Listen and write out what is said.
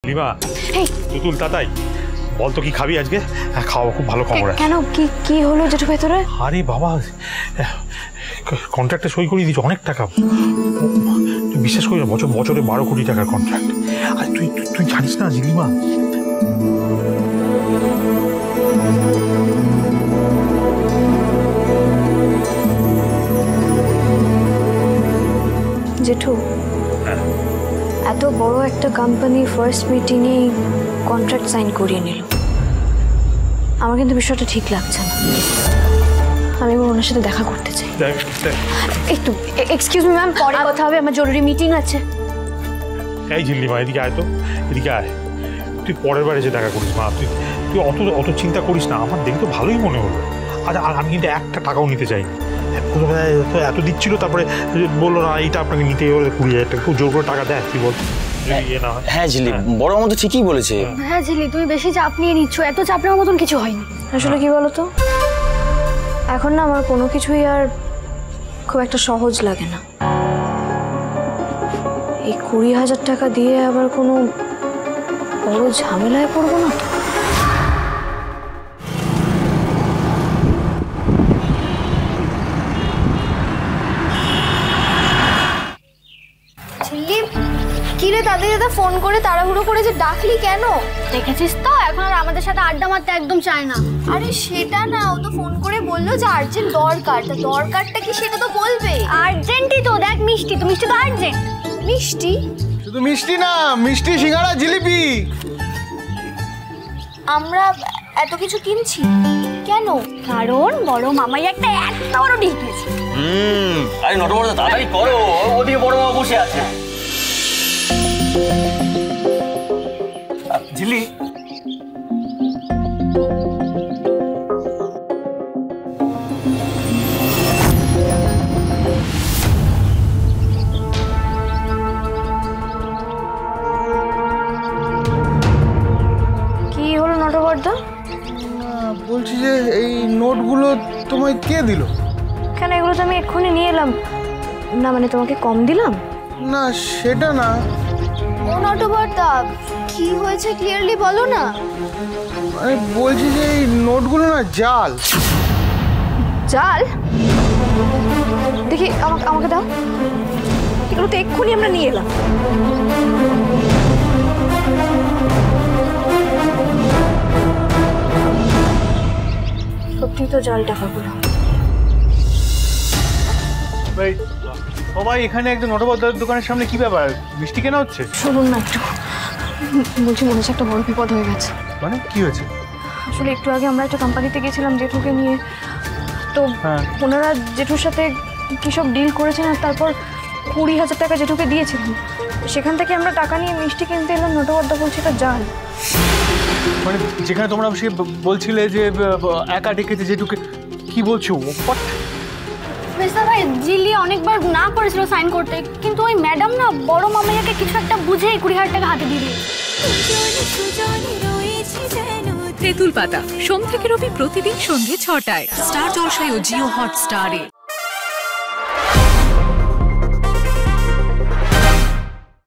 রিমা, তুতুল তাতাই, বল তো কি খাবি আজকে? খাওয়া খুব ভালো খবর। কেন, কি হলো জেঠু ভেতরে? আরে বাবা, কন্ট্রাক্টে সই করিয়ে দিচ্ছ, অনেক টাকা। তুই বিশ্বাস করি না, বছরে 12 কোটি টাকার কন্ট্রাক্ট। আর তুই জানিস না জিলিমা, জেঠু, এত বড় একটা কোম্পানি ফার্স্ট মিটিংয়ে কন্ট্রাক্ট সাইন করিয়ে নিল। আমার কিন্তু বিষয়টা ঠিক লাগছে না। আমি ওনার সাথে দেখা করতে চাই। একটু এক্সকিউজ মি ম্যাম, পরে কথা হবে, আমার জরুরি মিটিং আছে। এই ঝিল্লিমা, এদিকে আয় তো, এদিকে আয়। তুই পরের বার এসে দেখা করিস মা। তুই অত চিন্তা করিস না। আমার দেখে তো ভালোই মনে হলো। আচ্ছা, আর আমি কিন্তু একটা টাকাও নিতে চাইনি। এত দিচ্ছিল, তারপরে বললো না এইটা আপনাকে নিতে হলে 20,000 টাকা। খুব জোর করে টাকা দেয়, তুই বল। হ্যাঁ ঝিলি, বড় মতো ঠিকই বলেছে। হ্যাঁ ঝিলি, তুমি বেশি চাপ নিয়ে নিচ্ছ। এত চাপ নেওয়ার মতন কিছু হয়নি। আসলে কি বলতো, এখন না আমার কোনো কিছুই আর খুব একটা সহজ লাগে না। এই 20,000 টাকা দিয়ে আবার কোনো বড় ঝামেলায় পড়বো না তো? কিরে তাদের দাদা ফোন করে তাড়াহুড়ো করে যে ডাকলি কেন? দেখেছিস তো, এখন আর আমাদের সাথে আড্ডা মারতে একদম চায় না। আরে সেটা না, ও তো ফোন করে বললো যে আর্জেন্ট দরকার। তা দরকারটা কি সেটা তো বলবে। আর্জেন্টই তো, দেখ মিষ্টি তো, মিষ্টি তো আর্জেন্ট। মিষ্টি? শুধু মিষ্টি না, মিষ্টি, সিঙ্গাড়া, জিলিপি। আমরা এত কিছু কিনছি কেন? কারণ বড় মামাই একটা এত বড় ডিল পেয়েছে। আরে নটবরদা তাড়াতাড়ি করো, ওদিকে বড় মামা বসে আছে। ঝিলি, কি হলো নটবরদা? বলছি যে এই নোটগুলো তোমায় কে দিল? কেন, এগুলো তো আমি এক্ষুনি নিয়ে এলাম। না মানে তোমাকে কম দিলাম? না সেটা না। ও নটবরদা, কি হয়েছে ক্লিয়ারলি বলো না। আমি বলছি যে এই নোটগুলো না জাল। জাল? দেখি, আমাকে দাও। এগুলো তো এক্ষুনি আমরা নিয়ে এলাম। সত্যি তো জাল টাকাগুলো। সবাই এখানে একজন নটবরদার দোকানের সামনে, কি ব্যাপার? মিষ্টি কেনা হচ্ছে? শুনুন না একটু, বলছি মনে হচ্ছে একটা বড় বিপদ হয়ে গেছে। মানে কি হয়েছে? আসলে একটু আগে আমরা একটা কোম্পানিতে গেছিলাম জেঠুকে নিয়ে। তো ওনারা জেঠুর সাথে কী সব ডিল করেছেন, আর তারপর 20,000 টাকা জেঠুকে দিয়েছিলেন। সেখান থেকে আমরা টাকা নিয়ে মিষ্টি কিনতে এলাম। নটবরদা বলছে এটা জাল। মানে যেখানে তোমরা সে বলছিলে যে একা ডেকেছে জেঠুকে, কি বলছো? মিস্টার ভাই, জিলি অনেকবার না করেছিল সাইন করতে, কিন্তু ওই ম্যাডাম না বড় মামাইয়াকে কিছু একটা বুঝেই 20,000 টাকা হাতে দিয়ে দিয়েছে। তেঁতুল পাতা সোম থেকে রবি প্রতিদিন সন্ধ্যে 6টায় স্টার জলসায় ও জিও হটস্টারে।